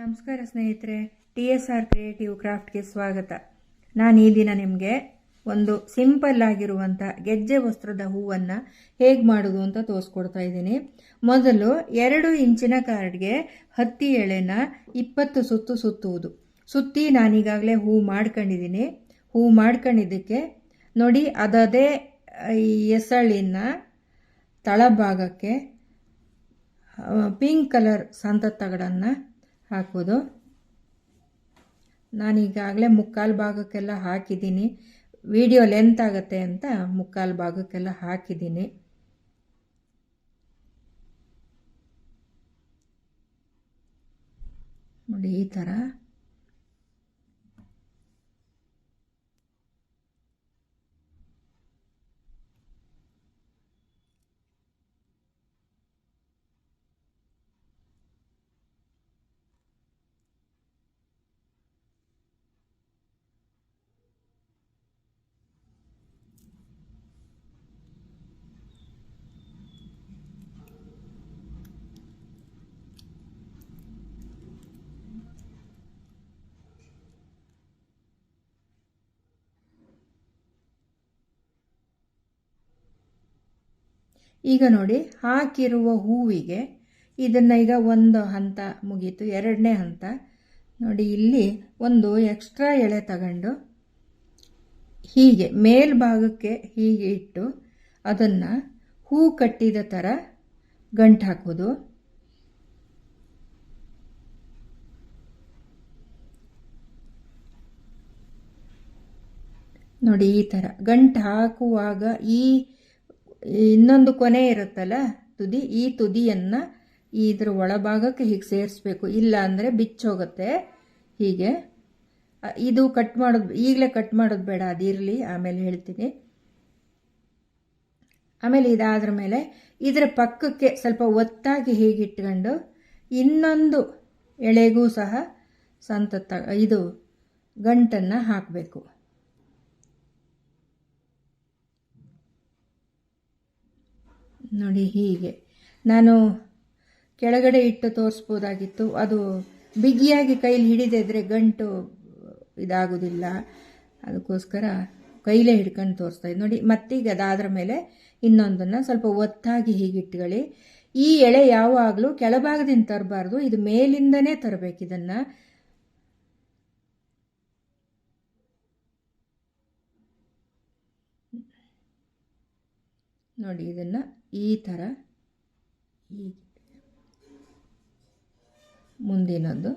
ನಮಸ್ಕಾರ ಸ್ನೇಹಿತರೆ, TSR creative ಕ್ರಾಫ್ಟ್ಗೆ ಸ್ವಾಗತ. ನಾನು ಈ ದಿನ ನಿಮಗೆ ಒಂದು ಸಿಂಪಲ್ ಆಗಿರುವಂಥ ಗೆಜ್ಜೆ ವಸ್ತ್ರದ ಹೂವನ್ನು ಹೇಗೆ ಮಾಡೋದು ಅಂತ ತೋರಿಸ್ಕೊಡ್ತಾ ಇದ್ದೀನಿ. ಮೊದಲು 2 ಇಂಚಿನ ಕಾರ್ಡ್ಗೆ ಹತ್ತಿ ಎಳೆನ 20 ಸುತ್ತು ಸುತ್ತಿ ನಾನೀಗಾಗಲೇ ಹೂ ಮಾಡ್ಕೊಂಡಿದ್ದೀನಿ. ಹೂ ಮಾಡ್ಕೊಂಡಿದ್ದಕ್ಕೆ ನೋಡಿ, ಅದೇ ಎಸಳಿನ ತಳಭಾಗಕ್ಕೆ ಪಿಂಕ್ ಕಲರ್ ಸಂತದ ತಗಡನ್ನು ಹಾಕೋದು. ನಾನೀಗಾಗಲೇ ಮುಕ್ಕಾಲು ಭಾಗಕ್ಕೆಲ್ಲ ಹಾಕಿದ್ದೀನಿ. ವಿಡಿಯೋ ಲೆಂತ್ ಆಗುತ್ತೆ ಅಂತ ಮುಕ್ಕಾಲು ಭಾಗಕ್ಕೆಲ್ಲ ಹಾಕಿದ್ದೀನಿ. ನೋಡಿ, ಈ ಥರ ಈಗ ನೋಡಿ, ಹಾಕಿರುವ ಹೂವಿಗೆ ಇದನ್ನು ಈಗ ಒಂದು ಹಂತ ಮುಗೀತು. 2ನೇ ಹಂತ ನೋಡಿ, ಇಲ್ಲಿ ಒಂದು ಎಕ್ಸ್ಟ್ರಾ ಎಳೆ ತಗೊಂಡು ಹೀಗೆ ಮೇಲ್ಭಾಗಕ್ಕೆ ಹೀಗೆ ಇಟ್ಟು ಅದನ್ನು ಹೂ ಕಟ್ಟಿದ ಥರ ಗಂಟು ಹಾಕೋದು. ನೋಡಿ, ಈ ಥರ ಗಂಟು ಹಾಕುವಾಗ ಇನ್ನೊಂದು ಕೊನೆ ಇರುತ್ತಲ್ಲ ತುದಿ, ಈ ತುದಿಯನ್ನು ಇದ್ರ ಒಳಭಾಗಕ್ಕೆ ಹೀಗೆ ಸೇರಿಸ್ಬೇಕು, ಇಲ್ಲ ಅಂದರೆ ಬಿಚ್ಚೋಗುತ್ತೆ. ಹೀಗೆ ಇದು ಕಟ್ ಮಾಡೋದು, ಈಗಲೇ ಕಟ್ ಮಾಡೋದು ಬೇಡ, ಅದಿರಲಿ, ಆಮೇಲೆ ಹೇಳ್ತೀನಿ. ಆಮೇಲೆ ಇದಾದ್ರ ಮೇಲೆ ಇದರ ಪಕ್ಕಕ್ಕೆ ಸ್ವಲ್ಪ ಒತ್ತಾಗಿ ಹೀಗೆ ಇಟ್ಕೊಂಡು ಇನ್ನೊಂದು ಎಳೆಗೂ ಸಹ ಇದು ಗಂಟನ್ನು ಹಾಕಬೇಕು. ನೋಡಿ, ಹೀಗೆ ನಾನು ಕೆಳಗಡೆ ಇಟ್ಟು ತೋರಿಸ್ಬೋದಾಗಿತ್ತು, ಅದು ಬಿಗಿಯಾಗಿ ಕೈಲಿ ಹಿಡಿದಿದ್ರೆ ಗಂಟು ಇದಾಗೋದಿಲ್ಲ, ಅದಕ್ಕೋಸ್ಕರ ಕೈಲೇ ಹಿಡ್ಕೊಂಡು ತೋರಿಸ್ತಾ ಇದ್ದೆ. ನೋಡಿ, ಮತ್ತೀಗ ಅದಾದ್ರ ಮೇಲೆ ಇನ್ನೊಂದನ್ನು ಸ್ವಲ್ಪ ಒತ್ತಾಗಿ ಹೀಗಿಟ್ಕೊಳ್ಳಿ. ಈ ಎಳೆ ಯಾವಾಗಲೂ ಕೆಳಭಾಗದಿಂದ ತರಬಾರ್ದು, ಇದು ಮೇಲಿಂದನೇ ತರಬೇಕು. ಇದನ್ನು ನೋಡಿ, ಇದನ್ನು ಈ ಥರ ಮುಂದಿನದ್ದು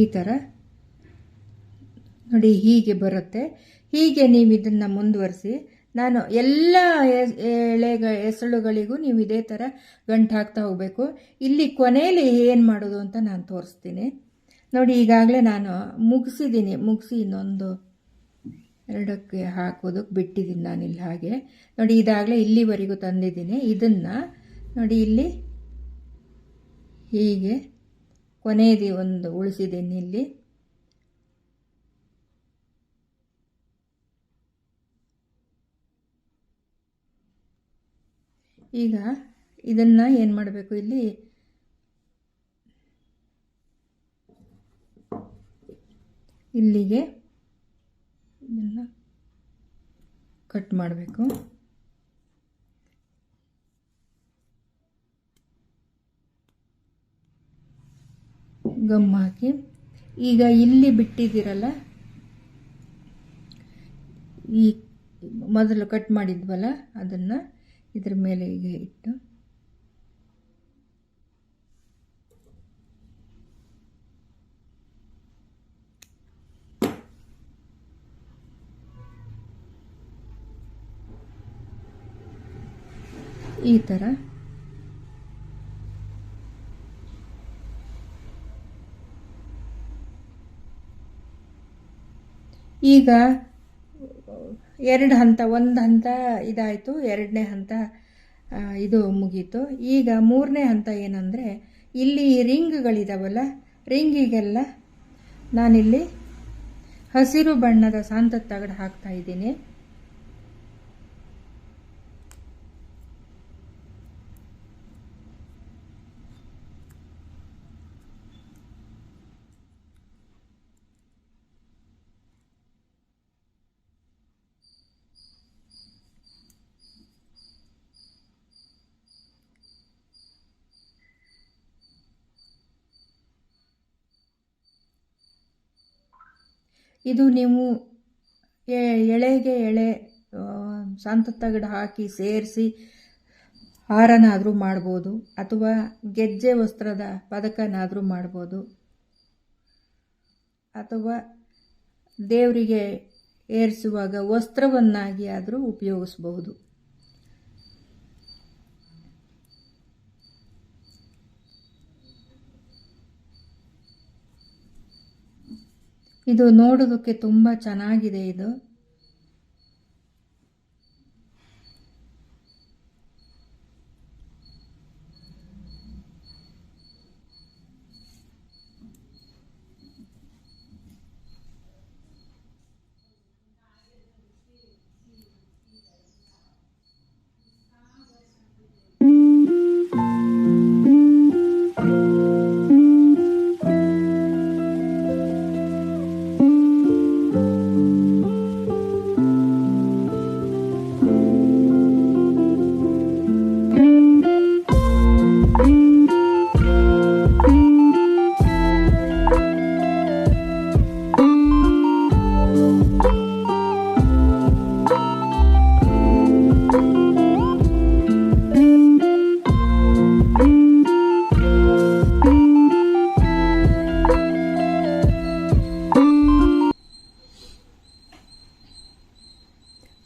ಈ ಥರ ನೋಡಿ, ಹೀಗೆ ಬರುತ್ತೆ. ಹೀಗೆ ನೀವು ಇದನ್ನು ಮುಂದುವರಿಸಿ. ನಾನು ಎಲ್ಲ ಎಸಳುಗಳಿಗೂ ನೀವು ಇದೇ ಥರ ಗಂಟು ಹಾಕ್ತಾ ಹೋಗಬೇಕು. ಇಲ್ಲಿ ಕೊನೆಯಲ್ಲಿ ಏನು ಮಾಡೋದು ಅಂತ ನಾನು ತೋರಿಸ್ತೀನಿ. ನೋಡಿ, ಈಗಾಗಲೇ ನಾನು ಮುಗಿಸಿ ಇನ್ನೊಂದು 2ಕ್ಕೆ ಹಾಕೋದಕ್ಕೆ ಬಿಟ್ಟಿದ್ದೀನಿ ನಾನಿಲ್ಲಿ. ಹಾಗೆ ನೋಡಿ, ಇದಾಗಲೇ ಇಲ್ಲಿವರೆಗೂ ತಂದಿದ್ದೀನಿ. ಇದನ್ನು ನೋಡಿ, ಇಲ್ಲಿ ಹೀಗೆ ಕೊನೆಯದು ಒಂದು ಉಳಿಸಿದ್ದೀನಿ ಇಲ್ಲಿ. ಈಗ ಇದನ್ನು ಏನು ಮಾಡಬೇಕು, ಇಲ್ಲಿಗೆ ಇದನ್ನು ಕಟ್ ಮಾಡಬೇಕು. ಗಮ್ ಹಾಕಿ ಈಗ ಇಲ್ಲಿ ಬಿಟ್ಟಿದ್ದೀರಲ್ಲ, ಈ ಮೊದಲು ಕಟ್ ಮಾಡಿದ್ವಲ್ಲ ಅದನ್ನು ಇದ್ರ ಮೇಲೆ ಈಗ ಇಟ್ಟು ಈ ಥರ ಈಗ 2 ಹಂತ, ಒಂದು ಹಂತ ಇದಾಯಿತು, 2ನೇ ಹಂತ ಇದು ಮುಗೀತು. ಈಗ 3ನೇ ಹಂತ ಏನಂದರೆ, ಇಲ್ಲಿ ರಿಂಗ್ಗಳಿದಾವಲ್ಲ, ರಿಂಗಿಗೆಲ್ಲ ನಾನಿಲ್ಲಿ ಹಸಿರು ಬಣ್ಣದ ಸಾಂತದ ತಗಡು ಹಾಕ್ತಾ ಇದ್ದೀನಿ. ಇದು ನೀವು ಎಳೆಗೆ ಎಳೆ ಸಾಂತದ ತಗಡು ಹಾಕಿ ಸೇರಿಸಿ ಹಾರನಾದರೂ ಮಾಡ್ಬೋದು, ಅಥವಾ ಗೆಜ್ಜೆ ವಸ್ತ್ರದ ಪದಕನಾದರೂ ಮಾಡ್ಬೋದು, ಅಥವಾ ದೇವರಿಗೆ ಏರಿಸುವಾಗ ವಸ್ತ್ರವನ್ನಾಗಿ ಆದರೂ ಉಪಯೋಗಿಸ್ಬಹುದು. ಇದು ನೋಡೋದಕ್ಕೆ ತುಂಬ ಚೆನ್ನಾಗಿದೆ. ಇದು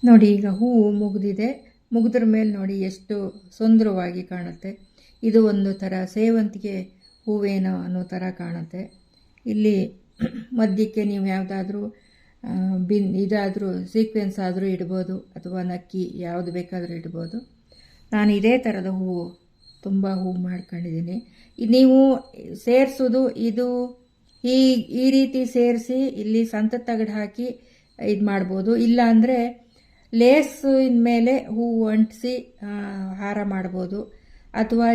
ನೋಡಿ, ಈಗ ಹೂವು ಮುಗಿದಿದೆ. ಮುಗಿದ್ರ ಮೇಲೆ ನೋಡಿ ಎಷ್ಟು ಸುಂದರವಾಗಿ ಕಾಣುತ್ತೆ. ಇದು ಒಂದು ಥರ ಸೇವಂತಿಗೆ ಹೂವೇನೋ ಅನ್ನೋ ಥರ ಕಾಣುತ್ತೆ. ಇಲ್ಲಿ ಮಧ್ಯಕ್ಕೆ ನೀವು ಯಾವುದಾದ್ರೂ ಇದಾದರೂ ಸೀಕ್ವೆನ್ಸ್ ಆದರೂ ಇಡ್ಬೋದು, ಅಥವಾ ನಕ್ಕಿ ಯಾವುದು ಬೇಕಾದರೂ ಇಡ್ಬೋದು. ನಾನು ಇದೇ ಥರದ ಹೂವು ತುಂಬ ಹೂವು ಮಾಡ್ಕೊಂಡಿದ್ದೀನಿ. ನೀವು ಸೇರಿಸೋದು ಇದು ಈ ರೀತಿ ಸೇರಿಸಿ ಇಲ್ಲಿ ಸಂತದ ತಗಡು ಹಾಕಿ ಇದು ಮಾಡ್ಬೋದು. ಇಲ್ಲ ಅಂದರೆ ಲೇಸಿನ ಮೇಲೆ ಹೂವು ಅಂಟಿಸಿ ಹಾರ ಮಾಡ್ಬೋದು, ಅಥವಾ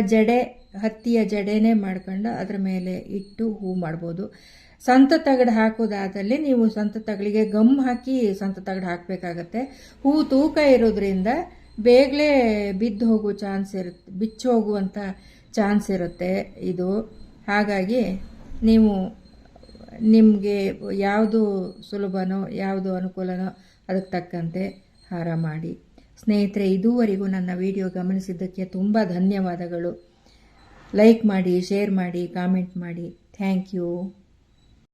ಹತ್ತಿಯ ಜಡೆನೇ ಮಾಡ್ಕೊಂಡು ಅದ್ರ ಮೇಲೆ ಇಟ್ಟು ಹೂ ಮಾಡ್ಬೋದು. ಸಂತದ ತಗಡು ಹಾಕೋದಾದಲ್ಲಿ ನೀವು ಸಂತದ ತಗಡಿಗೆ ಗಮ್ ಹಾಕಿ ಸಂತದ ತಗಡು ಹಾಕಬೇಕಾಗತ್ತೆ. ಹೂ ತೂಕ ಇರೋದ್ರಿಂದ ಬೇಗಲೇ ಬಿಚ್ಚಿ ಹೋಗುವಂಥ ಚಾನ್ಸ್ ಇರುತ್ತೆ ಇದು. ಹಾಗಾಗಿ ನೀವು ನಿಮಗೆ ಯಾವುದು ಸುಲಭನೋ ಯಾವುದು ಅನುಕೂಲನೋ ಅದಕ್ಕೆ ತಕ್ಕಂತೆ ಹಾರ ಮಾಡಿ. ಸ್ನೇಹಿತರೆ, ಇದುವರೆಗೂ ನನ್ನ ವಿಡಿಯೋ ಗಮನಿಸಿದ್ದಕ್ಕೆ ತುಂಬ ಧನ್ಯವಾದಗಳು. ಲೈಕ್ ಮಾಡಿ, ಶೇರ್ ಮಾಡಿ, ಕಾಮೆಂಟ್ ಮಾಡಿ. Thank you.